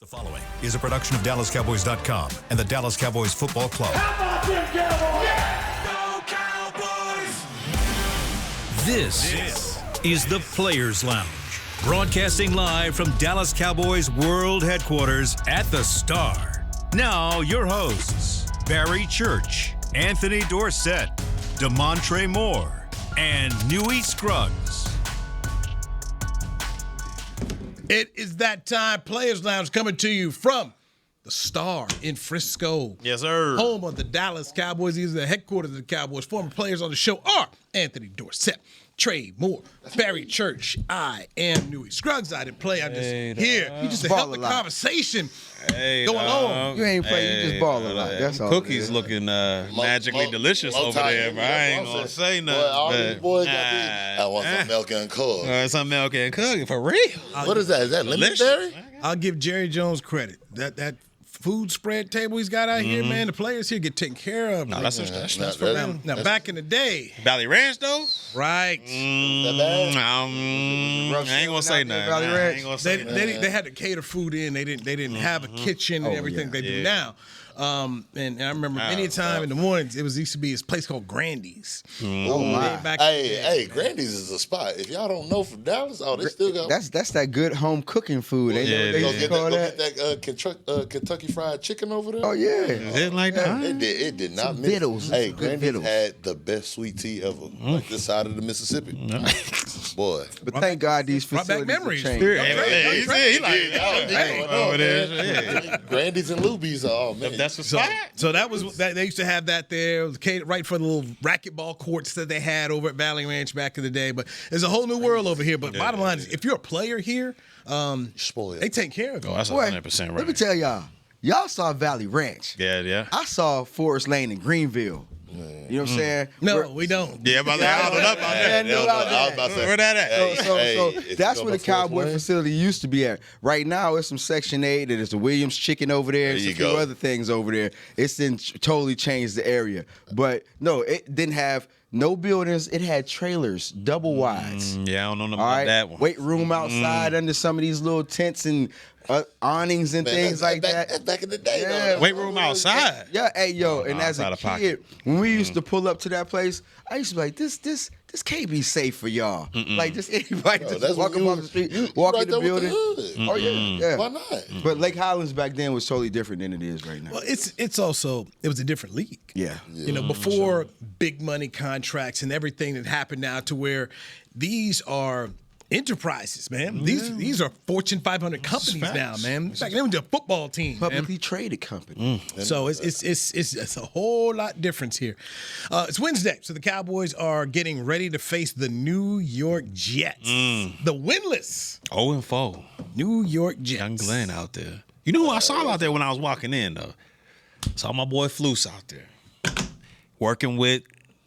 The following is a production of DallasCowboys.com and the Dallas Cowboys Football Club. How about them Cowboys? Yeah! Go Cowboys! This is the Players Lounge, broadcasting live from Dallas Cowboys World Headquarters at the Star. Now, your hosts, Barry Church, Anthony Dorsett, Damontre Moore, and Newy Scruggs. It is that time. Players Lounge coming to you from the Star in Frisco. Yes, sir. Home of the Dallas Cowboys. These are the headquarters of the Cowboys. Former players on the show are Anthony Dorsett, Trey Moore, Barry Church. I am Newy Scruggs. I didn't play. I'm just here. You just to help the conversation go along. You ain't play. You just ball a lot. That's all. Cookies looking magically delicious over there, bro. I ain't gonna say nothing. All these boys got these. I want some milk and cook. Some milk and cookie for real. What is that? Is that legendary? I'll give Jerry Jones credit. That food spread table he's got out here, man, the players here get taken care of. No, that's now, back in the day. Valley Ranch, though? Right. I ain't going to say nothing. They had to cater food in. They didn't have a kitchen and everything they do now. And I remember many a time in the mornings, it used to be this place called Grandy's. Oh my! Hey, Grandy's is a spot. If y'all don't know from Dallas, they still got. That's that good home cooking food. They get that Kentucky Fried Chicken over there. Oh yeah, it like that. It did not miss. Vittles. Hey, Grandy's had the best sweet tea ever, like this side of the Mississippi. Boy, but thank God these facilities have changed. Grandy's and Luby's are all man. That's the spot. So that was that. They used to have that there. It was catered right for the little racquetball courts that they had over at Valley Ranch back in the day. But there's a whole new world over here. But bottom line is, if you're a player here, they take care of you. Oh, that's 100% right. Let me tell y'all saw Valley Ranch. Yeah. I saw Forest Lane in Greenville. You know what I'm saying? No, we don't. Yeah, but I was about to say. Where that at? So that's where the Cowboy facility used to be at. Right now, it's some Section 8. There's the Williams Chicken over there. There's a few other things over there. It's then totally changed the area. But no, it didn't have no buildings. It had trailers, double wides. Yeah, I don't know about that one. Weight room outside under some of these little tents and awnings and things like that. Back in the day, yeah. Weight room outside. Yeah, and as a kid, when we used to pull up to that place, I used to be like, this can't be safe for y'all. Like, just anybody just walk up on the street, walk in the building. Oh yeah. Why not? But Lake Highlands back then was totally different than it is right now. Well, it was a different league. Yeah. You know, before big money contracts and everything that happened now to where these are enterprises, man. These are Fortune 500 companies now, man. In fact, they went to a football team, publicly traded company. So it's a whole lot difference here. It's Wednesday, so the Cowboys are getting ready to face the New York Jets, the winless 0-4 New York Jets. Young Glenn out there. You know who I saw out there when I was walking in though? Saw my boy Flus out there working with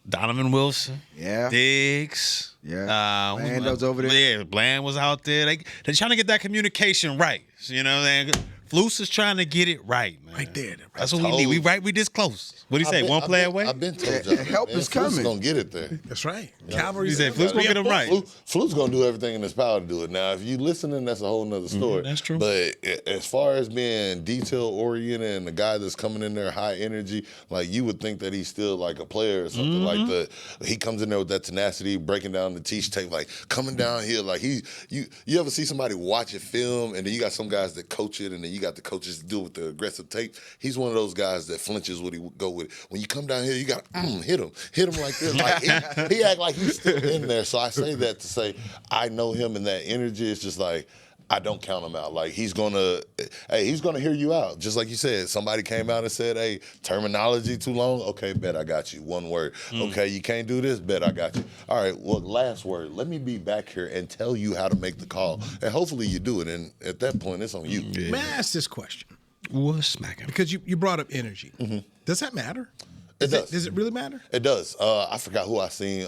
Donovan Wilson, Diggs. Yeah, Bland's over there. Yeah, Bland was out there. They're trying to get that communication right. You know, Flus is trying to get it right, man. Right there. That's what we need. We this close. What do you say? One play away? I've been told you. Help is coming. Flus gonna get it there. That's right. Cavalry. He said Flus gonna get him right. Flus gonna do everything in his power to do it. Now, if you listening, that's a whole nother story. That's true. But as far as being detail oriented and the guy that's coming in there high energy, like you would think that he's still like a player or something like that. He comes in there with that tenacity, breaking down the teach tape, like coming down here, like you ever see somebody watch a film and then you got some guys that coach it and then you got the coaches that do it with the aggressive tape. He's one of those guys that flinches what he would go with it. When you come down here, you got to hit him like this. Like he act like he's still in there. So I say that to say I know him and that energy is just like I don't count him out. Like he's gonna hear you out. Just like you said, somebody came out and said, "Hey, terminology too long. Okay, bet I got you. One word. Okay, you can't do this. Bet I got you. All right. Well, last word. Let me be back here and tell you how to make the call. And hopefully you do it. And at that point, it's on you. May I ask this question? What's smacking? Because you brought up energy. Does that matter? It does. Does it really matter? It does. I forgot who I seen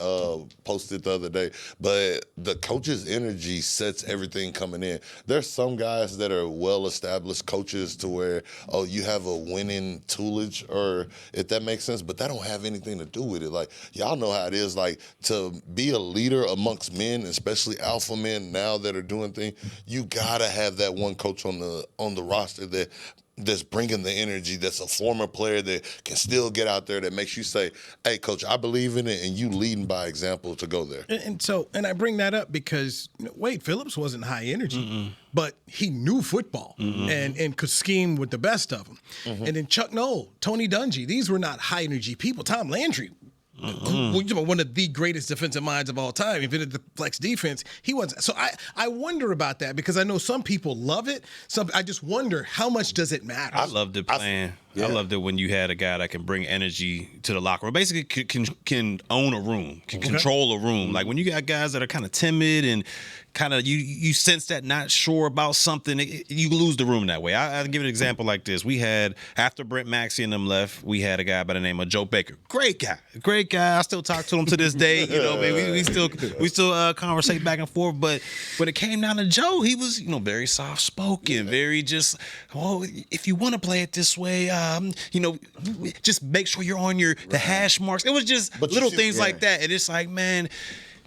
posted the other day, but the coach's energy sets everything coming in. There's some guys that are well-established coaches to where, you have a winning toolage, or if that makes sense, but that don't have anything to do with it. Like, y'all know how it is, like, to be a leader amongst men, especially alpha men now that are doing things, you gotta have that one coach on the roster that's bringing the energy, that's a former player that can still get out there, that makes you say, hey, coach, I believe in it, and you leading by example to go there. And I bring that up because Wade Phillips wasn't high energy, but he knew football and could scheme with the best of them. And then Chuck Noll, Tony Dungy, these were not high energy people. Tom Landry, one of the greatest defensive minds of all time, invented the flex defense. He wasn't. So I wonder about that because I know some people love it. I just wonder how much does it matter. I loved it playing. I loved it when you had a guy that can bring energy to the locker room. Basically, can own a room, can control a room. Like when you got guys that are kind of timid and kind of you sense that not sure about something, you lose the room that way. I'll give an example like this. We had, after Brent Maxey and them left, we had a guy by the name of Joe Baker. Great guy. I still talk to him to this day. You know, man, we still conversate back and forth. But when it came down to Joe, he was, very soft spoken, very just, if you want to play it this way, just make sure you're on the hash marks. It was just little things like that. And it's like, man,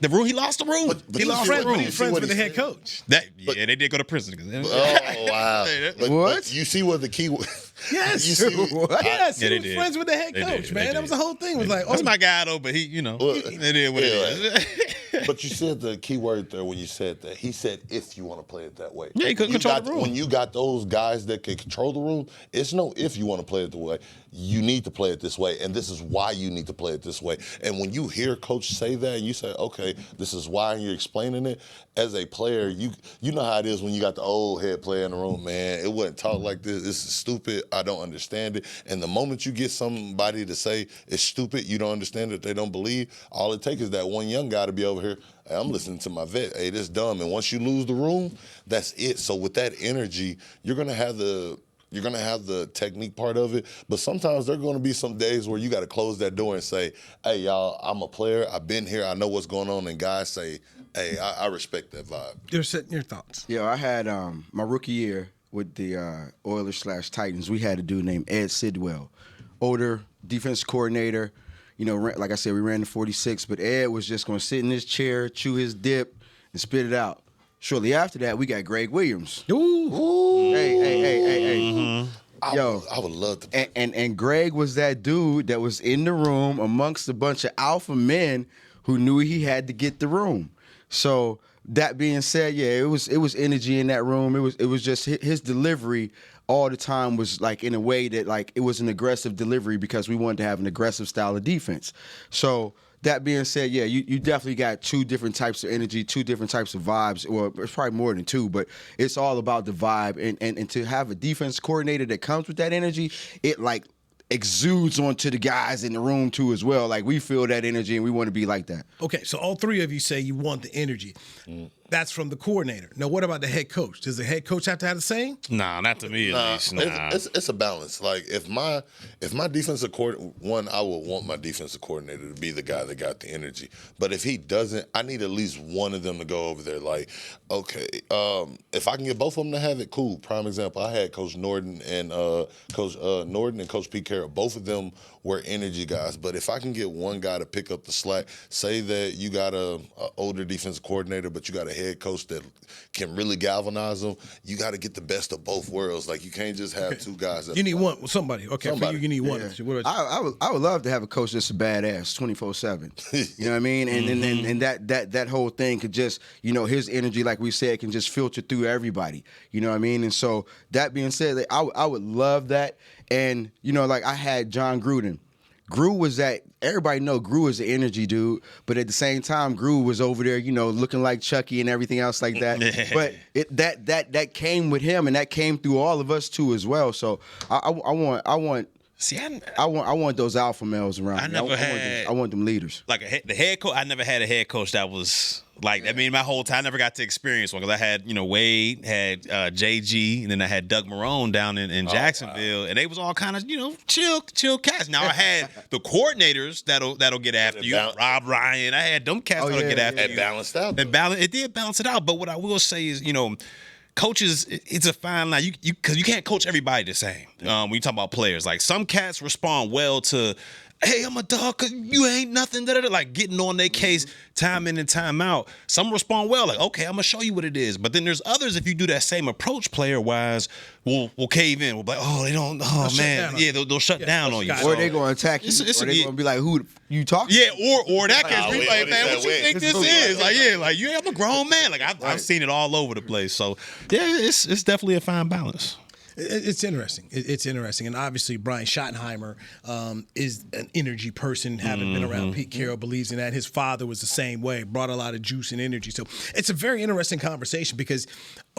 he lost the room. He lost the room. He's friends with the head coach. They did go to prison. Oh, wow. But you see what the key was. Yes. You see what? Yes. Yeah, he they was friends with the head coach, man. That was the whole thing. It was like, that's my guy, though, but he, it is what it is. But you said the key word there when you said that. He said, if you want to play it that way. Yeah, he could control the room. When you got those guys that can control the room, it's no if you want to play it the way. You need to play it this way, and this is why you need to play it this way. And when you hear coach say that, and you say, okay, this is why, and you're explaining it, as a player, you know how it is when you got the old head player in the room, man, it wasn't taught like this. This is stupid. I don't understand it. And the moment you get somebody to say it's stupid, you don't understand it, they don't believe, all it takes is that one young guy to be over here, hey, I'm listening to my vet. Hey, this dumb. And once you lose the room, that's it. So with that energy, you're going to have the technique part of it, but sometimes there are going to be some days where you got to close that door and say, hey, y'all, I'm a player. I've been here. I know what's going on. And guys say, hey, I respect that vibe. Your thoughts. Yeah, I had my rookie year with the Oilers/Titans. We had a dude named Ed Sidwell, older defense coordinator. Like I said, we ran the 46, but Ed was just going to sit in his chair, chew his dip, and spit it out. Shortly after that, we got Greg Williams. Ooh. Hey. Yo, I would love to. And Greg was that dude that was in the room amongst a bunch of alpha men who knew he had to get the room. So that being said, yeah, it was energy in that room. It was just his delivery all the time was like in a way that like it was an aggressive delivery because we wanted to have an aggressive style of defense. So that being said, yeah, you definitely got two different types of energy, two different types of vibes. Well, it's probably more than two, but it's all about the vibe. And to have a defense coordinator that comes with that energy, it like exudes onto the guys in the room too as well. Like we feel that energy and we want to be like that. Okay, so all three of you say you want the energy. That's from the coordinator. Now, what about the head coach? Does the head coach have to have the same? Nah, not to me at least. Nah. It's a balance. Like if my defensive coordinator, I would want my defensive coordinator to be the guy that got the energy. But if he doesn't, I need at least one of them to go over there. Like, okay, if I can get both of them to have it, cool. Prime example, I had Coach Norton and Coach Pete Carroll. Both of them were energy guys. But if I can get one guy to pick up the slack, say that you got a older defensive coordinator, but you got a head coach that can really galvanize them, you got to get the best of both worlds. Like you can't just have two guys. You need one. Somebody. Okay, somebody. For you need one. Yeah. I would love to have a coach that's a badass 24/7. You know what I mean? And that whole thing could just, his energy, like we said, can just filter through everybody. You know what I mean? And so that being said, I would love that. And like I had John Gruden. Gru was that. Everybody know Gru is an energy dude, but at the same time, Gru was over there, looking like Chucky and everything else like that. But that came with him, and that came through all of us too as well. So I want See, I want those alpha males around. I want them leaders. Like the head coach. I never had a head coach that was like. I mean, my whole time I never got to experience one because I had Wade, had JG, and then I had Doug Marrone down in Jacksonville, and they was all kind of chill cats. Now I had the coordinators that'll get after you. Rob Ryan. I had them cats that'll get after you. It balanced out. It did balance it out. But what I will say is, coaches, it's a fine line. Because you can't coach everybody the same. When you talk about players, like some cats respond well to, hey, I'm a dog because you ain't nothing. Like getting on their case time in and time out. Some respond well, like, okay, I'm gonna show you what it is. But then there's others, if you do that same approach, player wise, will cave in. We'll be like, oh, they don't. Oh man, they'll shut down on you. Or they gonna attack you. Or they gonna be like, who you talking? Yeah, or that case, we like, man, what you think this is? Like, I'm a grown man. Like I've seen it all over the place. So yeah, it's definitely a fine balance. It's interesting. It's interesting. And obviously, Brian Schottenheimer is an energy person, having been around Pete Carroll, believes in that. His father was the same way, brought a lot of juice and energy. So it's a very interesting conversation because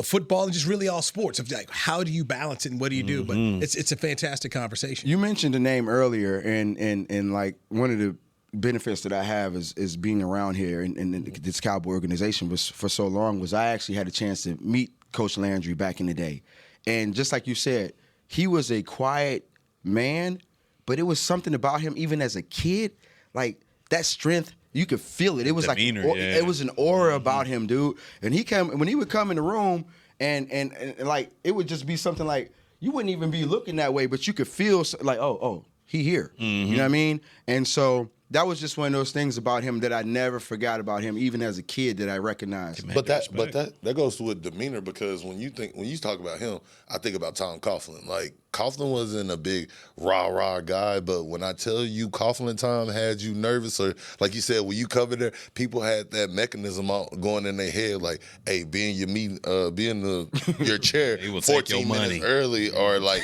football is just really all sports. Of like, how do you balance it and what do you do? But it's a fantastic conversation. You mentioned the name earlier, and like one of the benefits that I have is being around here and this Cowboy organization was for so long was I actually had a chance to meet Coach Landry back in the day. And just like you said, he was a quiet man, but it was something about him, even as a kid, like that strength, you could feel it. It was demeanor, it was an aura about him, dude. And when he would come in the room and like it would just be something like you wouldn't even be looking that way, but you could feel like, oh, he here. You know what I mean? And so that was just one of those things about him that I never forgot about him, even as a kid, that I recognized. But that goes to a demeanor because when you talk about him, I think about Tom Coughlin. Like Coughlin wasn't a big rah guy, but when I tell you Coughlin time had you nervous, or like you said, when you covered there, people had that mechanism going in their head, like, hey, be in your meeting, be in your chair 14 minutes early, or like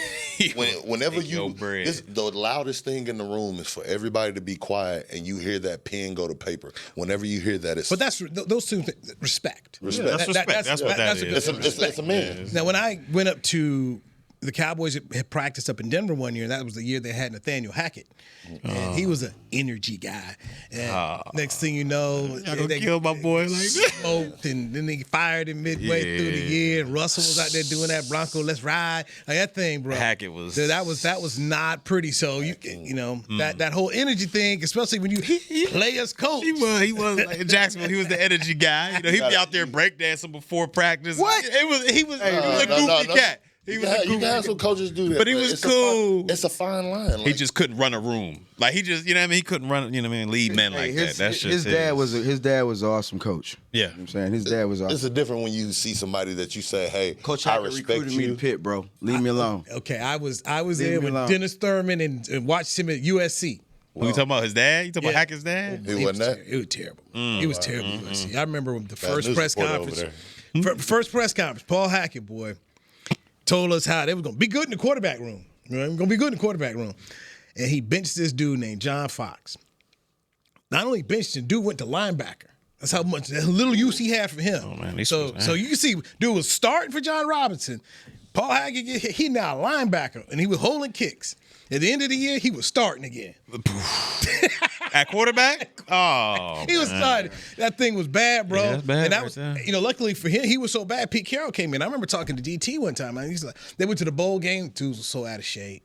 whenever the loudest thing in the room is for everybody to be quiet. And you hear that pen go to paper. Whenever you hear that, it's... But that's those two things. Respect. Yeah, that's respect. That's what that is. It's a man. Now, when I went up to the Cowboys, had practiced up in Denver one year, and that was the year they had Nathaniel Hackett. And he was an energy guy. And next thing you know, they killed my boy like that. Smoked, and then they fired him midway through the year. And Russell was out there doing that Bronco, let's ride. Like that thing, bro. Hackett was... that was not pretty. So, that whole energy thing, especially when you play as coach. He was like in Jacksonville, he was the energy guy. He'd be out there breakdancing before practice. What? He was a goofy cat. You can have some coaches do that. But he was cool. It's a fine line. Like, he just couldn't run a room. Like he just, he couldn't run, lead men like that. That's just his dad was an awesome coach. Yeah. You know what I'm saying? His dad was awesome. It's different when you see somebody that you say, hey, Coach I Hackett respect recruited me to Pitt, bro. Leave me alone. Okay, I was there with Dennis Thurman and watched him at USC. Who you talking about? His dad? You talking about Hackett's dad? He wasn't that? It was terrible. It was terrible at USC. I remember the first press conference. First press conference, Paul Hackett, boy, told us how they were going to be good in the quarterback room. Right? We're going to be good in the quarterback room. And he benched this dude named John Fox. Not only benched him, dude went to linebacker. That's how little use he had for him. Oh, man, so you can see, dude was starting for John Robinson. Paul Hackett, he now a linebacker, and he was holding kicks. At the end of the year, he was starting again. At quarterback? Oh, he was starting. That thing was bad, bro. Yeah, that's bad. And that was, luckily for him, he was so bad. Pete Carroll came in. I remember talking to DT one time. He's like, they went to the bowl game. Dude was so out of shape.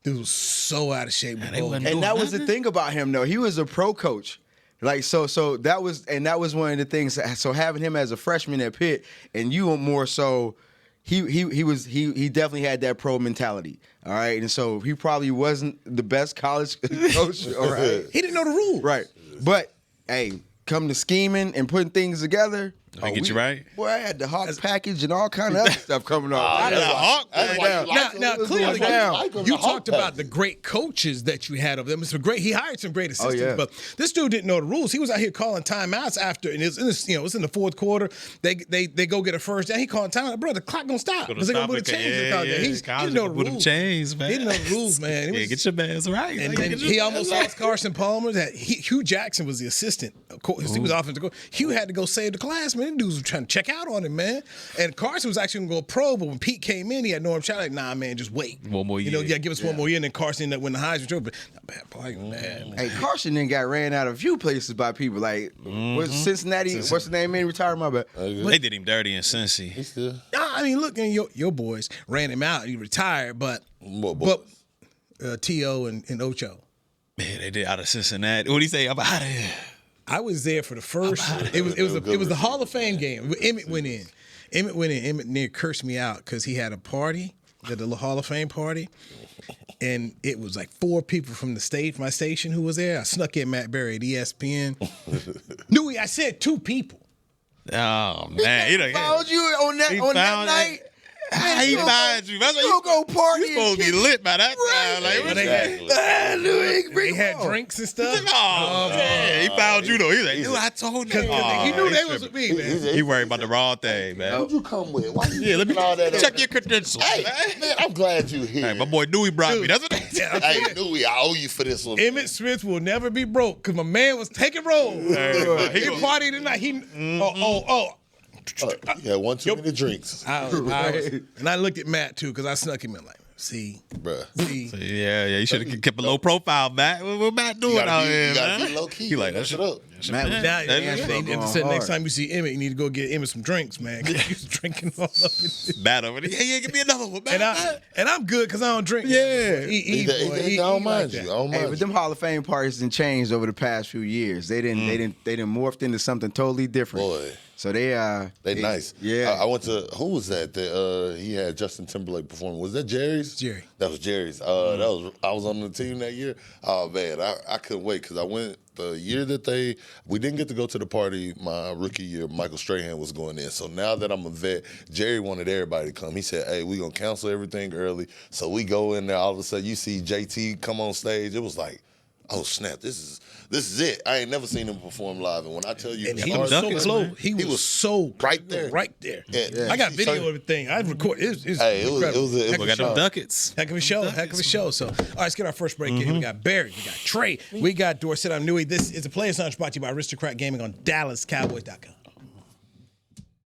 Dude was so out of shape. And that was the thing about him, though. He was a pro coach. Like so that was one of the things. So having him as a freshman at Pitt, and you more so. He definitely had that pro mentality, all right? And so he probably wasn't the best college coach, all right? He didn't know the rules. Right. But, hey, come to scheming and putting things together. I get you right. Boy, I had the Hawk package and all kind of other stuff coming on. Now, clearly, you talked about the great coaches that you had of them. It's great. He hired some great assistants, but this dude didn't know the rules. He was out here calling timeouts after, and it's in the fourth quarter. They go get a first down. He called timeout. Bro, the clock gonna stop because they're gonna put a change. He didn't know the rules. Chains, man. He didn't know the rules, man. Get your bands right. And then he almost lost Carson Palmer. Hugh Jackson was the assistant. Of course, he was offensive coach. Hugh had to go save the class, man. Them dudes were trying to check out on him, man. And Carson was actually going to go pro, but when Pete came in, he had Norm Chow like, nah, man, just wait. One more year. Give us one more year, and then Carson ended up winning the Heisman Trophy. But not bad play, man. Hey, Carson then got ran out of a few places by people. Like, was Cincinnati, what's his name, man, retired? My bad. They did him dirty in Cincy. I mean, look, and your boys ran him out. He retired, but T.O. and Ocho. Man, they did out of Cincinnati. What do you say? I'm out of here. I was there for the first. It was the Hall of Fame game. Emmett went in. Emmett near cursed me out because he had a party, the Hall of Fame party, and it was like 4 people from my station who was there. I snuck in Matt Berry at ESPN. Newy, I said 2 people. Oh man, he found you on that night. He finds you. That's you go party. You supposed to be lit by that time. Like, They had drinks and stuff. Oh, man. He found you though. He's like, I told you. He knew they was with me, man. He worried about the wrong thing, man. Who'd you come with? Why you Let me all that check your credentials. Hey, man, I'm glad you here. Hey, my boy Newy brought me. That's what they said. Hey, Newy, I owe you for this one. Emmett Smith will never be broke because my man was taking rolls. He partied tonight. Yeah, 1 too many drinks. And I looked at Matt too because I snuck him in like, see, bruh. See. Yeah, you should have kept a low profile, Matt. What Matt doing out here, you gotta man? be low key. He like that shit up. Matt was They said next time you see Emmett, you need to go get Emmett some drinks, man. He's drinking all up in this. Matt over there. Yeah, give me another one, Matt. And I'm good because I don't drink. Yeah. I don't mind you. But them Hall of Fame parties done changed over the past few years. They didn't morphed into something totally different. Boy. So they nice. Yeah. I went to, who was that? He had Justin Timberlake performing. Was that Jerry's? Jerry. That was Jerry's. I was on the team that year. Oh man, I couldn't wait because I went the year that we didn't get to go to the party my rookie year. Michael Strahan was going in. So now that I'm a vet, Jerry wanted everybody to come. He said, hey, we gonna cancel everything early. So we go in there, all of a sudden you see JT come on stage. It was like, oh snap, this is it. I ain't never seen him perform live. And when I tell you, and he was so close. He was so right there. Right there. Yeah. I got video of everything. I recorded. It was we got them ducats. Heck of a show. So, all right, let's get our first break in. We got Barry, we got Trey, we got Dorsett. I'm Newy. This is a Players Lounge brought to you by Aristocrat Gaming on DallasCowboys.com.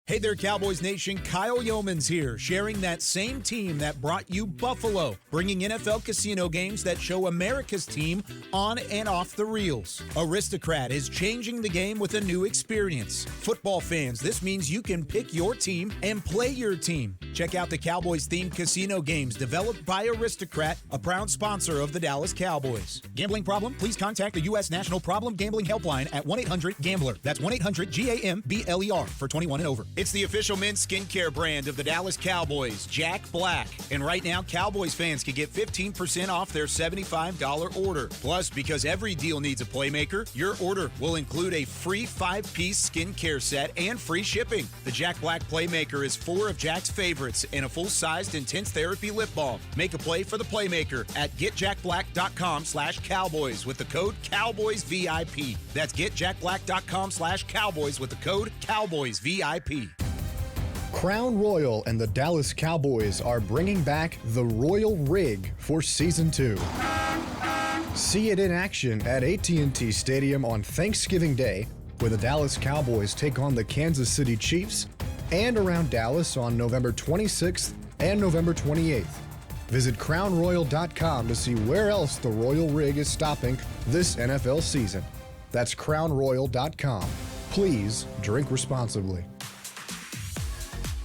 Hey there, Cowboys Nation. Kyle Yeomans here, sharing that same team that brought you Buffalo, bringing NFL casino games that show America's team on and off the reels. Aristocrat is changing the game with a new experience. Football fans, this means you can pick your team and play your team. Check out the Cowboys-themed casino games developed by Aristocrat, a proud sponsor of the Dallas Cowboys. Gambling problem? Please contact the U.S. National Problem Gambling Helpline at 1-800-GAMBLER. That's 1-800-GAMBLER for 21 and over. It's the official men's skincare brand of the Dallas Cowboys, Jack Black. And right now, Cowboys fans can get 15% off their $75 order. Plus, because every deal needs a playmaker, your order will include a free 5-piece skincare set and free shipping. The Jack Black Playmaker is 4 of Jack's favorites and a full-sized intense therapy lip balm. Make a play for the Playmaker at getjackblack.com/Cowboys with the code CowboysVIP. That's getjackblack.com/Cowboys with the code CowboysVIP. Crown Royal and the Dallas Cowboys are bringing back the Royal Rig for Season 2. See it in action at AT&T Stadium on Thanksgiving Day, where the Dallas Cowboys take on the Kansas City Chiefs, and around Dallas on November 26th and November 28th. Visit crownroyal.com to see where else the Royal Rig is stopping this NFL season. That's crownroyal.com. Please drink responsibly.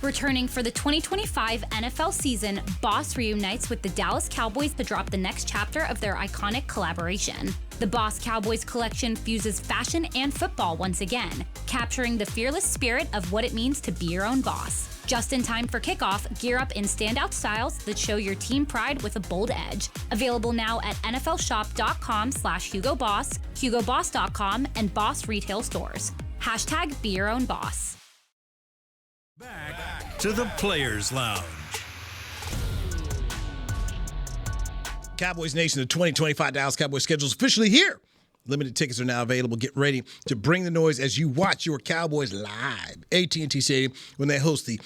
Returning for the 2025 NFL season, Boss reunites with the Dallas Cowboys to drop the next chapter of their iconic collaboration. The Boss Cowboys collection fuses fashion and football once again, capturing the fearless spirit of what it means to be your own boss. Just in time for kickoff, gear up in standout styles that show your team pride with a bold edge. Available now at nflshop.com/HugoBoss, HugoBoss.com, and Boss retail stores. # be your own boss. Back to the Players Lounge. Cowboys Nation, the 2025 Dallas Cowboys schedule is officially here. Limited tickets are now available. Get ready to bring the noise as you watch your Cowboys live. AT&T Stadium when they host the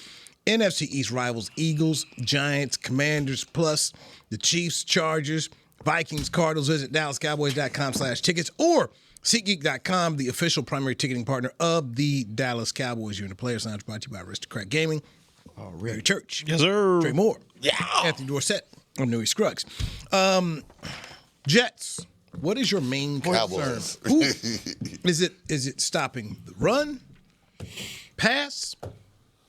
NFC East rivals Eagles, Giants, Commanders, plus the Chiefs, Chargers, Vikings, Cardinals. Visit DallasCowboys.com/tickets or SeatGeek.com, the official primary ticketing partner of the Dallas Cowboys. You're in the Players Lounge, brought to you by Aristocrat Gaming. Barry Church. Yes, sir. Trey Moore. Yeah. Anthony Dorsett. I'm Newy Scruggs. Jets. What is your main concern? Cowboys. Is it stopping the run, pass,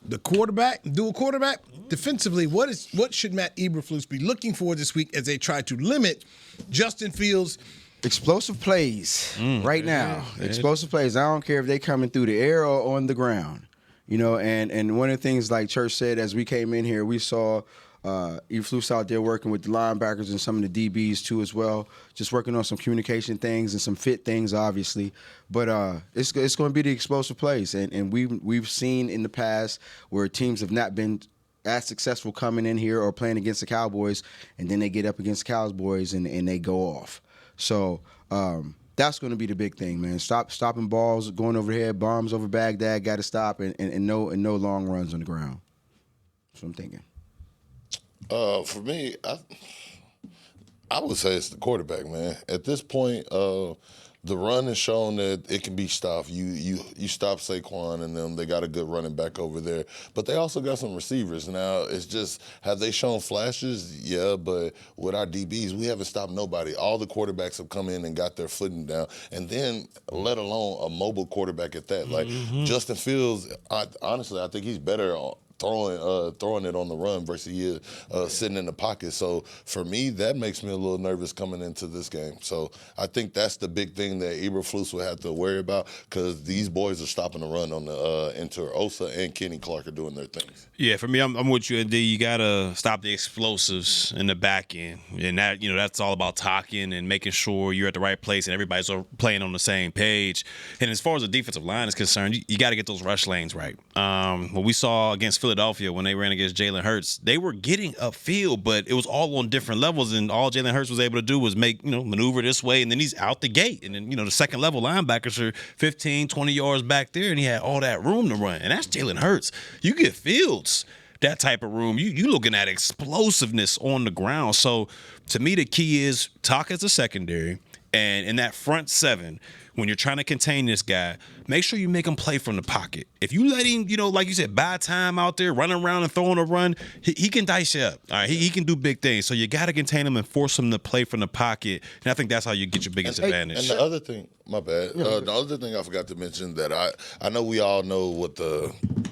the quarterback, dual quarterback? Defensively, what should Matt Eberflus be looking for this week as they try to limit Justin Fields? Explosive plays right now. Explosive plays. I don't care if they coming through the air or on the ground. You know, and one of the things like Church said as we came in here, we saw Eberflus out there working with the linebackers and some of the DBs too as well, just working on some communication things and some fit things, obviously. But it's going to be the explosive plays, and we've seen in the past where teams have not been as successful coming in here or playing against the Cowboys, and then they get up against the Cowboys and they go off. So that's going to be the big thing, man. Stopping balls going overhead, bombs over Baghdad, got to stop, and no long runs on the ground. That's what I'm thinking. For me, I would say it's the quarterback, man. At this point, the run has shown that it can be stopped. You stop Saquon and them. They got a good running back over there. But they also got some receivers. Now, it's just, have they shown flashes? Yeah, but with our DBs, we haven't stopped nobody. All the quarterbacks have come in and got their footing down. And then, let alone a mobile quarterback at that. Like, Justin Fields, honestly, I think he's better throwing it on the run versus he is sitting in the pocket. So for me, that makes me a little nervous coming into this game. So I think that's the big thing that Eberflus will have to worry about, because these boys are stopping the run on the Inter. Osa and Kenny Clark are doing their things. Yeah, for me, I'm with you, D. You gotta stop the explosives in the back end, and that's all about talking and making sure you're at the right place and everybody's playing on the same page. And as far as the defensive line is concerned, you got to get those rush lanes right. What we saw against Philadelphia when they ran against Jalen Hurts, they were getting upfield, but it was all on different levels, and all Jalen Hurts was able to do was maneuver this way, and then he's out the gate, and then the second level linebackers are 15, 20 yards back there, and he had all that room to run, and that's Jalen Hurts. You get Fields that type of room, you looking at explosiveness on the ground. So to me, the key is talk as a secondary, and in that front seven, when you're trying to contain this guy, make sure you make him play from the pocket. If you let him, like you said, buy time out there, running around and throwing a run, he can dice you up. All right, he can do big things. So you got to contain him and force him to play from the pocket. And I think that's how you get your biggest advantage. And the other thing, my bad. The other thing I forgot to mention that I know we all know what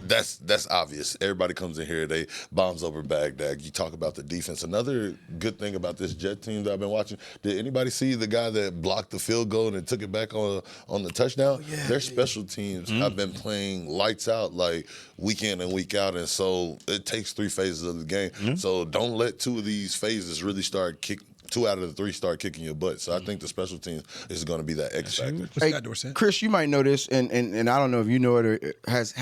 that's obvious. Everybody comes in here, they bombs over Baghdad. You talk about the defense. Another good thing about this Jet team that I've been watching, did anybody see the guy that blocked the field goal and took it back on the touchdown? Their special teams have been playing lights out, like week in and week out, and so it takes 3 phases of the game. So don't let 2 of these phases really start kicking. 2 out of the 3 start kicking your butt. So I think the special teams is going to be that X factor. Hey, Chris, you might know this, and I don't know if you know it, or has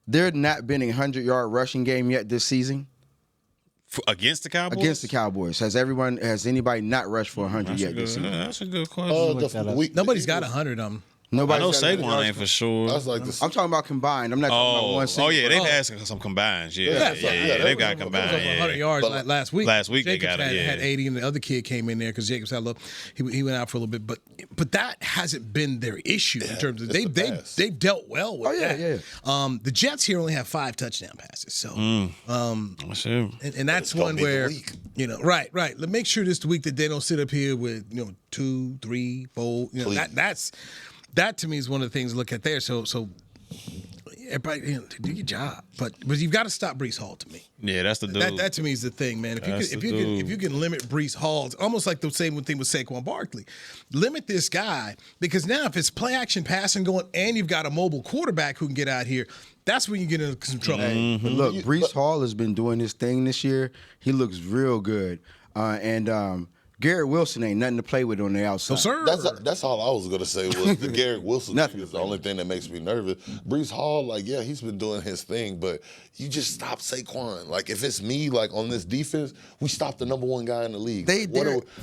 there not been a 100-yard rushing game yet this season? Against the Cowboys? Against the Cowboys. Has anybody not rushed for 100 yet this season? That's a good question. Nobody's got 100 of them. I know Saquon ain't for sure. I'm talking about combined. I'm not talking about one single. They've had some combines. Yeah, they've got combined. 100 yards last week. Last week Jacobs they got it. had 80, and the other kid came in there because Jacobs had a little. He went out for a little bit, but that hasn't been their issue in terms of they've dealt well with that. The Jets here only have 5 touchdown passes, so and that's one where right. Let's make sure this the week that they don't sit up here with 2, 3, 4. That to me is one of the things to look at there. So everybody do your job, but you've got to stop Breece Hall to me. Yeah, that's the dude. That to me is the thing, man. If you can limit Breece Hall, it's almost like the same thing with Saquon Barkley. Limit this guy, because now if it's play action passing going and you've got a mobile quarterback who can get out here, that's when you get into some trouble. But look, Breece Hall has been doing his thing this year. He looks real good, and Garrett Wilson ain't nothing to play with on the outside. No, sir. That's all I was going to say was the Garrett Wilson thing is the only thing that makes me nervous. Breece Hall, he's been doing his thing, but you just stop Saquon. Like, if it's me, on this defense, we stop the number 1 guy in the league.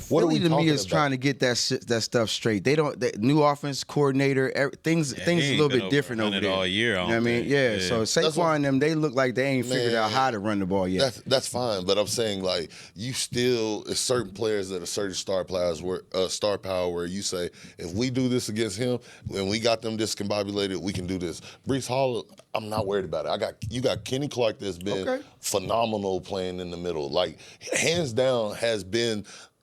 What are we to me is trying to get that stuff straight. They don't. New offense coordinator, things a little bit different over there. All year, you know what I mean? Yeah. So Saquon them, they look like they ain't figured out how to run the ball yet. That's fine, but I'm saying you still, it's certain players that are a certain star power where you say, if we do this against him, when we got them discombobulated, we can do this. Breece Hall, I'm not worried about it. You got Kenny Clark that's been phenomenal playing in the middle. Like, hands down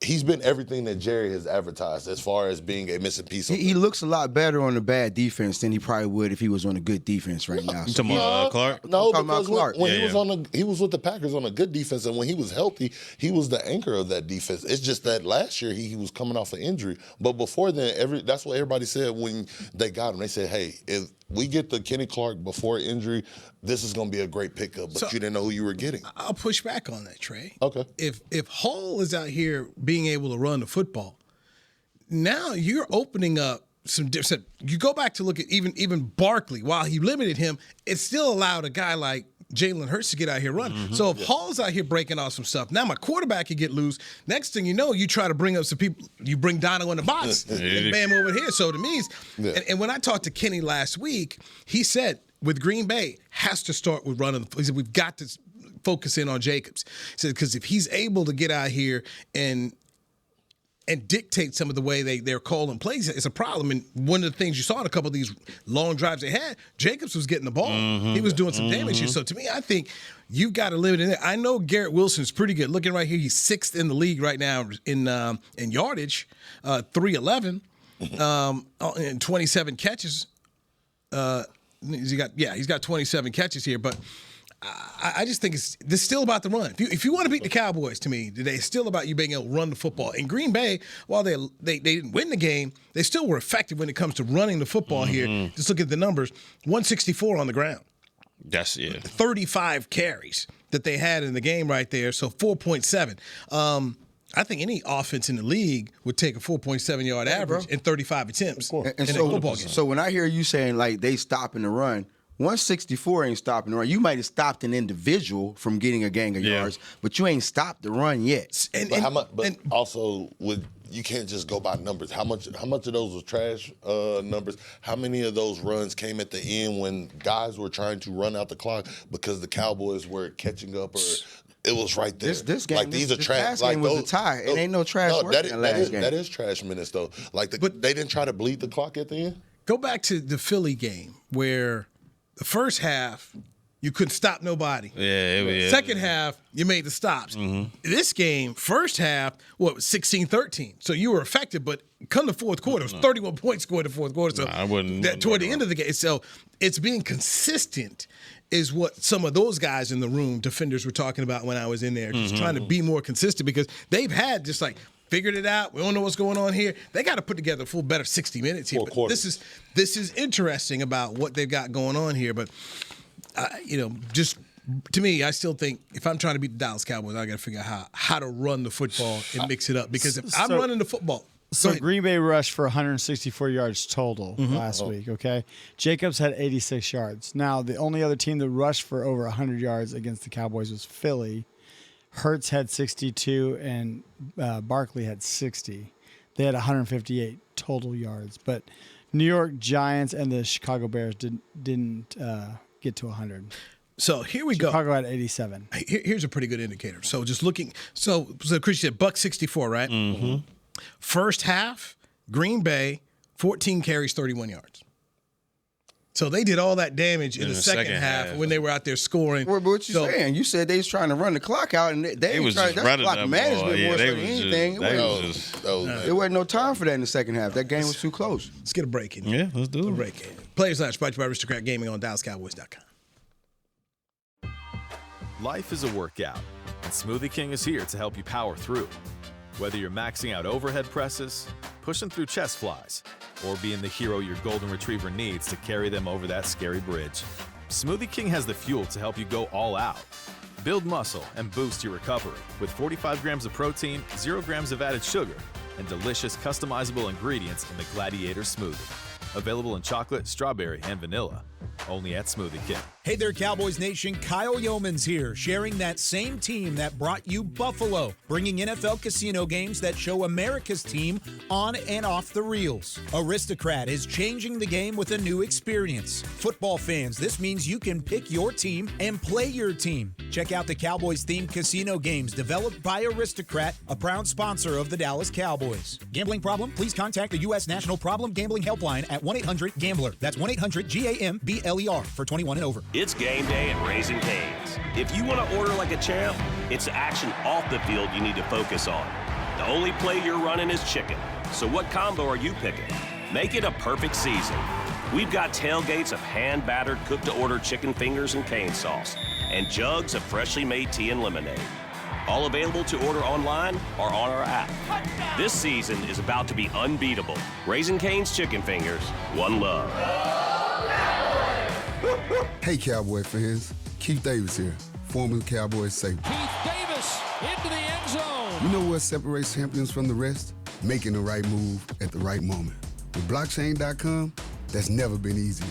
he's been everything that Jerry has advertised as far as being a missing piece. He looks a lot better on a bad defense than he probably would if he was on a good defense right now. You talking about Clark? No, because when he was with the Packers on a good defense, and when he was healthy, he was the anchor of that defense. It's just that last year he was coming off an injury. But before then, that's what everybody said when they got him. They said, hey, if we get the Kenny Clark before injury, this is going to be a great pickup, but you didn't know who you were getting. I'll push back on that, Trey. Okay. If Hall is out here being able to run the football, now you're opening up some different. You go back to look at even Barkley. While he limited him, it still allowed a guy like Jalen Hurts to get out here running. Mm-hmm. So if Hall's out here breaking off some stuff, now my quarterback can get loose. Next thing you know, you try to bring up some people. You bring Dono in the box and bam over here. So to me, and when I talked to Kenny last week, he said with Green Bay has to start with running. He said we've got to focus in on Jacobs. He said because if he's able to get out here and dictate some of the way they're calling plays, it's a problem. And one of the things you saw in a couple of these long drives they had, Jacobs was getting the ball. He was doing some damage here. So to me, I think you've got to limit it in there. I know Garrett Wilson's pretty good. Looking right here, he's 6th in the league right now in yardage, 311, and 27 catches. He's got 27 catches here, but I just think this still about the run. If you want to beat the Cowboys, to me, today, it's still about you being able to run the football. In Green Bay, while they didn't win the game, they still were effective when it comes to running the football here. Just look at the numbers: 164 on the ground. That's 35 carries that they had in the game right there. So 4.7. I think any offense in the league would take a 4.7 yard average in 35 attempts in a football game. So when I hear you saying like they stopping the run, 164 ain't stopping the run. You might have stopped an individual from getting a gang of yards, but you ain't stopped the run yet. Also, you can't just go by numbers. How much of those was trash numbers? How many of those runs came at the end when guys were trying to run out the clock because the Cowboys were catching up or it was right there. This game, like these are trash. Like was a tie. It ain't no trash work in the last game. That is trash minutes though. Like they didn't try to bleed the clock at the end. Go back to the Philly game where the first half you couldn't stop nobody. Second half you made the stops. This game, first half, 16-13. So you were effective, but come the fourth quarter, it was 31 points scored in the fourth quarter. So I wouldn't. Toward the end of the game, so it's being consistent. Is what some of those guys in the room, defenders, were talking about when I was in there, just trying to be more consistent because they've had just like figured it out. We don't know what's going on here. They got to put together a full better 60 minutes here. But this is interesting about what they've got going on here. But just to me, I still think if I'm trying to beat the Dallas Cowboys, I got to figure out how to run the football and mix it up because if I'm running the football. So Green Bay rushed for 164 yards total last week, okay? Jacobs had 86 yards. Now, the only other team that rushed for over 100 yards against the Cowboys was Philly. Hurts had 62 and Barkley had 60. They had 158 total yards. But New York Giants and the Chicago Bears didn't get to 100. So here we go. Chicago had 87. Here's a pretty good indicator. So just looking. So Chris said $164, right? Mm-hmm. First half, Green Bay, 14 carries, 31 yards. So they did all that damage in the second half when they were out there scoring. Well, but what you saying? You said they was trying to run the clock out, and they was trying. That's clock management more so than anything. There wasn't no time for that in the second half. That game was too close. Let's get a break in. Yeah, let's do it. A break in. Players Lounge, brought to you by Aristocrat Gaming on DallasCowboys.com. Life is a workout, and Smoothie King is here to help you power through. Whether you're maxing out overhead presses, pushing through chest flies, or being the hero your golden retriever needs to carry them over that scary bridge, Smoothie King has the fuel to help you go all out. Build muscle and boost your recovery with 45 grams of protein, 0 grams of added sugar, and delicious customizable ingredients in the Gladiator Smoothie. Available in chocolate, strawberry, and vanilla. only at Smoothie King. Hey there, Cowboys Nation. Kyle Yeomans here, sharing that same team that brought you Buffalo, bringing NFL casino games that show America's team on and off the reels. Aristocrat is changing the game with a new experience. Football fans, this means you can pick your team and play your team. Check out the Cowboys-themed casino games developed by Aristocrat, a proud sponsor of the Dallas Cowboys. Gambling problem? Please contact the U.S. National Problem Gambling Helpline at 1-800-GAMBLER. That's 1-800-GAMBLER for 21 and over. It's game day at Raising Cane's. If you want to order like a champ, it's the action off the field you need to focus on. The only play you're running is chicken. So what combo are you picking? Make it a perfect season. We've got tailgates of hand-battered, cooked-to-order chicken fingers and cane sauce, and jugs of freshly made tea and lemonade. All available to order online or on our app. This season is about to be unbeatable. Raising Cane's Chicken Fingers, one love. Hey, Cowboy fans. Keith Davis here, former Cowboys safety. Keith Davis into the end zone. You know what separates champions from the rest? Making the right move at the right moment. With blockchain.com, that's never been easier.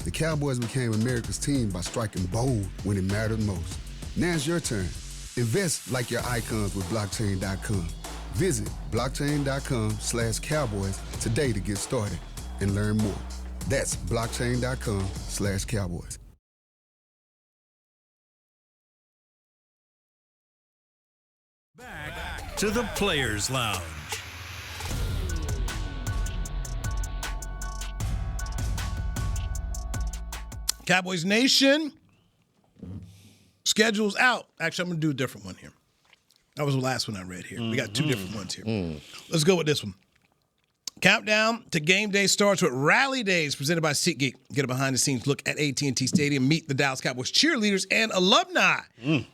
The Cowboys became America's team by striking bold when it mattered most. Now it's your turn. Invest like your icons with blockchain.com. Visit blockchain.com/Cowboys today to get started and learn more. That's blockchain.com/Cowboys. Back to the Players Lounge. Cowboys Nation. Schedule's out. Actually, I'm going to do a different one here. That was the last one I read here. We got two different ones here. Let's go with this one. Countdown to game day starts with Rally Days presented by SeatGeek. Get a behind-the-scenes look at AT&T Stadium. Meet the Dallas Cowboys cheerleaders and alumni.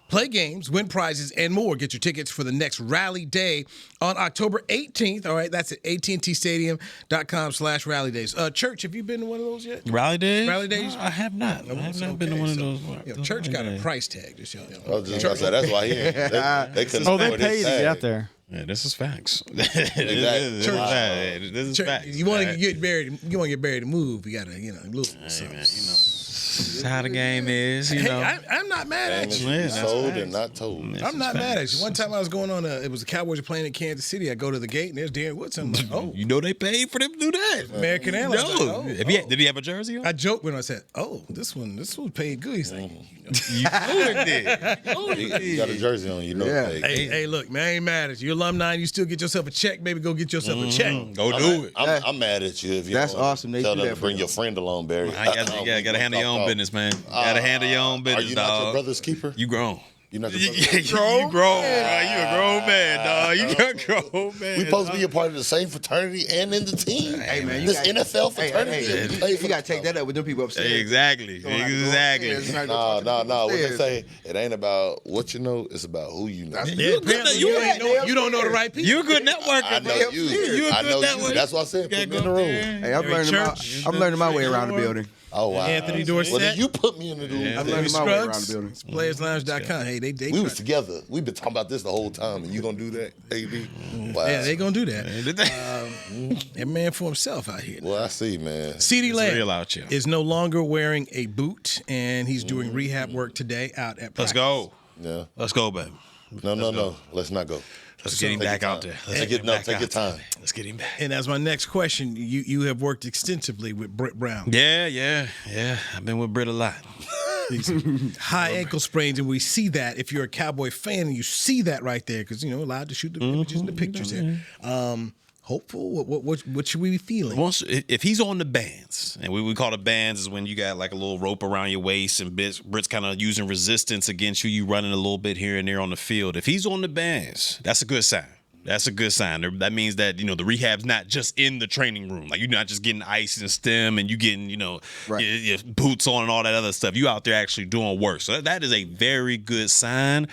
Play games, win prizes, and more. Get your tickets for the next Rally Day on October 18th. All right, that's at AT&TStadium.com/Rally Days. Church, have you been to one of those yet? Rally Days? Rally Days? I have not. I have not been to one of those. Church got a price tag. Just, that's why they couldn't. Oh, they pay you to get there. Yeah, this is facts. This is Church, facts. you want to get buried. You want to get buried to move. You got to, lose. This is how the game is, you know. I'm not mad at you. Yeah, sold and not told. I'm not mad at you. One time I was going on it was the Cowboys were playing in Kansas City. I go to the gate and there's Darren Woodson. I'm like, oh. You know they paid for them to do that. American Airlines. No. Did he have a jersey on? I joked when I said, oh, this one paid good. He's like, you know it did. You got a jersey on, you know it paid. Hey, look, man, I ain't mad at you. You're alumni, you still get yourself a check, baby. Go get yourself a check. Go do it. I'm mad at you if you That's awesome. They tell do them that to for bring you. your friend along, Barry. You gotta handle your own business, man. Gotta handle your own business, Are you dog. not your brother's keeper? You grown. You're not your You brother's grown, bro. You a grown man, dog. You a grown man. We supposed to be a part of the same fraternity and in the team. Hey, man, this NFL fraternity. You got to take that up with them people upstairs. Exactly. No. What they say, it ain't about what you know, it's about who you know. You don't know the right people. You're a good networker, I know man. you. You're a I good know networker. you. That's why I said put me in the room. Hey, I'm learning my way around the building. Oh, wow. Anthony Dorsett. Well, then you put me in the room. I'm Newy learning my way around the Scruggs. building. PlayersLounge.com. Hey, they We was together. We've been talking about this the whole time, and you gonna do that, AB? Wow. Yeah, they gonna do that. Every man for himself out here. Well, I see, man. CeeDee real Lamb out here. is no longer wearing a boot, and he's doing rehab work today out at practice. Let's go. Yeah. Let's go, baby. No. Let's not go. Let's get him back out there. Take your time. Let's get him back. And as my next question, you have worked extensively with Britt Brown. Yeah. I've been with Britt a lot. High ankle sprains, and we see that if you're a Cowboy fan and you see that right there, because allowed to shoot the images and the pictures here. Hopeful. What should we be feeling? If he's on the bands, and we call the bands is when you got like a little rope around your waist and Britt's kind of using resistance against you running a little bit here and there on the field. If he's on the bands, that's a good sign. That's a good sign. That means that, the rehab's not just in the training room. Like, you're not just getting ice and stem and you getting, your boots on and all that other stuff. You out there actually doing work. So that is a very good sign.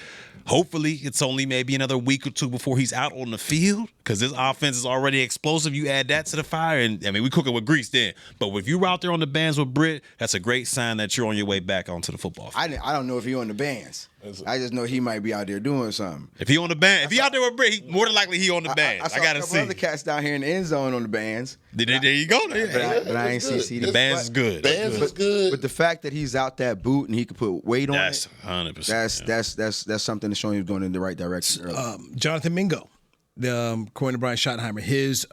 Hopefully, it's only maybe another week or two before he's out on the field. Because this offense is already explosive. You add that to the fire, and I mean, we cook it with grease then. But if you're out there on the bands with Britt, that's a great sign that you're on your way back onto the football field. I don't know if he on the bands. I just know he might be out there doing something. If he on the band, if he out there with Britt, more than likely he on the bands. I gotta saw a see. couple other cats down here in the end zone on the bands. There you go. But I ain't see the bands is good. Bands is good. But the fact that he's out that boot and he could put weight on that's it, 100%. that's something to show he was going in the right direction early. Jonathan Mingo, according to Brian Schottenheimer, his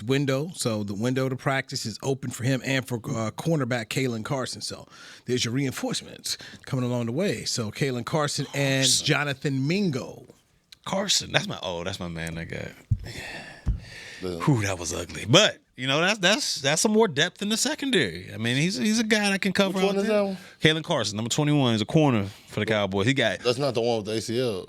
window, so the window to practice is open for him and for cornerback Kalen Carson. So there's your reinforcements coming along the way. So Kalen Carson and Jonathan Mingo. Carson, that's my man. That guy. Whew, that was ugly. But that's some more depth in the secondary. I mean, he's a guy that can cover. Which one is that one? Kalen Carson, number 21, is a corner for the Cowboys. That's not the one with the ACL,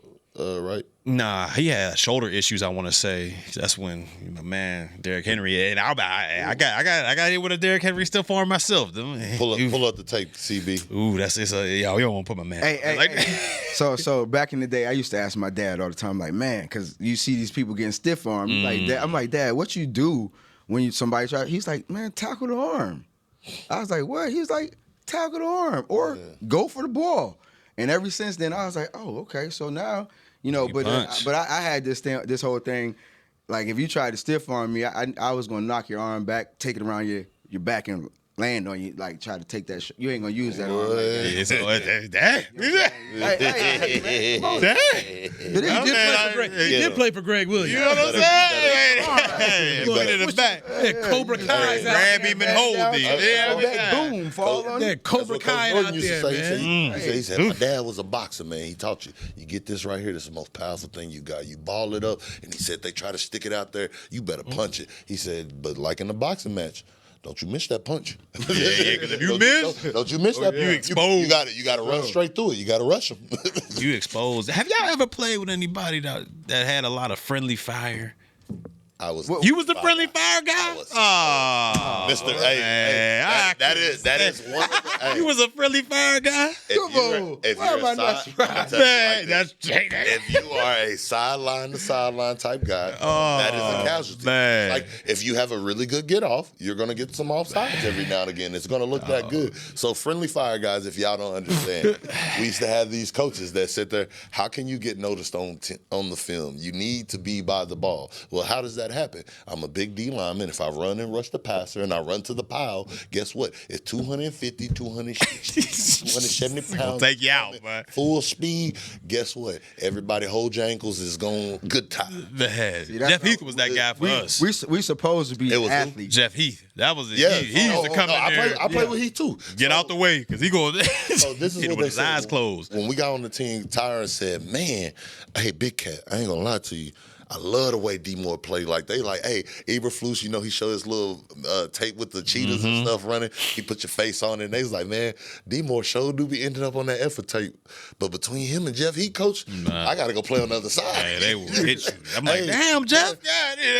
right? Nah, he had shoulder issues. I want to say that's when my man Derrick Henry, and I got hit with a Derrick Henry stiff arm myself. Pull up the tape, CB. Ooh, you don't want to put my man. Hey. So back in the day, I used to ask my dad all the time, like, man, because you see these people getting stiff arm. I'm like, Dad, what you do when somebody try? He's like, man, tackle the arm. I was like, what? He's like, tackle the arm or go for the ball. And ever since then, I was like, oh, okay. So now. But I had this whole thing, like if you tried to stiff arm me, I was gonna knock your arm back, take it around your back and land on you, like try to take that. You ain't gonna use that arm like that. He did play for Greg Williams. You know what I'm saying? Look at the back. Cobra Kai. Grab him and hold him. Boom, fall on it. Cobra Kai out there, man. He said, my dad was a boxer, man. He taught you get this right here. This is the most powerful thing you got. You ball it up, and he said they try to stick it out there. You better punch it. He said, but like in a boxing match, don't you miss that punch. Because if you miss, don't you miss that punch. You exposed. You got to run straight through it. You got to rush him. You exposed. Have y'all ever played with anybody that had a lot of friendly fire? You was the friendly fire guy? Mr. Hey, that is one. You was a friendly fire guy? If you are a sideline to sideline type guy, that is a casualty. Man. Like if you have a really good get off, you're gonna get some offsides every now and again. It's gonna look that good. So friendly fire guys, if y'all don't understand, we used to have these coaches that sit there. How can you get noticed on the film? You need to be by the ball. Well, how does that happen? I'm a big D lineman. If I run and rush the passer and I run to the pile, guess what? It's 250, 260, 270 pounds. Take you out, man. Full speed. Guess what? Everybody hold your ankles is going good time. The head. Jeff Heath was that guy for us. We supposed to be athletes. Jeff Heath. That was it. Yeah. He used to come in there. I play with Heath too. Get out the way because he goes. So this is what with his eyes closed. When we got on the team, Tyron said, "Man, hey, Big Cat, I ain't gonna lie to you. I love the way D-Moore play. Like they like, hey, Eberflus, he showed his little tape with the cheetahs and stuff running. He put your face on it. And they was like, man, D-Moore sure do be ending up on that effort tape. But between him and Jeff Heath, coach, I got to go play on the other side. Hey, they will hit you. I'm like, damn, Jeff.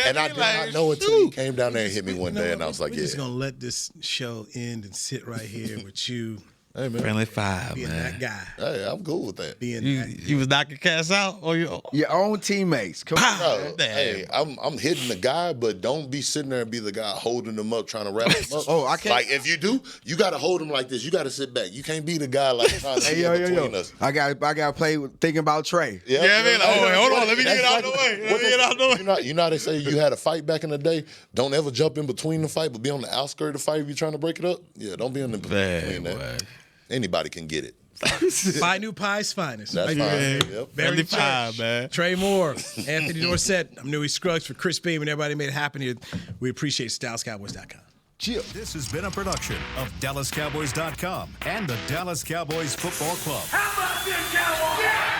And I did not know until he came down there and hit me one day. And I was like, we're just going to let this show end and sit right here with you. Hey, man. Friendly fire, being man. that guy. Hey, I'm cool with that. You was knocking cats out or your own teammates. Come on. Hey, I'm hitting the guy, but don't be sitting there and be the guy holding them up, trying to wrap them up. I can't. Like if you do, you got to hold them like this. You got to sit back. You can't be the guy like trying to between us. I got to play thinking about Trey. Yeah, I mean, hold on, let me get out the way. Let me get out the way. You know how they say you had a fight back in the day? Don't ever jump in between the fight, but be on the outskirts of the fight if you're trying to break it up. Yeah, don't be in the between that. Anybody can get it. Buy New Pie's finest. That's fine. Yep. Very fine, man. Trey Moore, Anthony Dorsett. I'm Newy Scruggs for Chris Beam and everybody made it happen here. We appreciate DallasCowboys.com. Chill. This has been a production of DallasCowboys.com and the Dallas Cowboys Football Club. How about this, Cowboys? Yeah!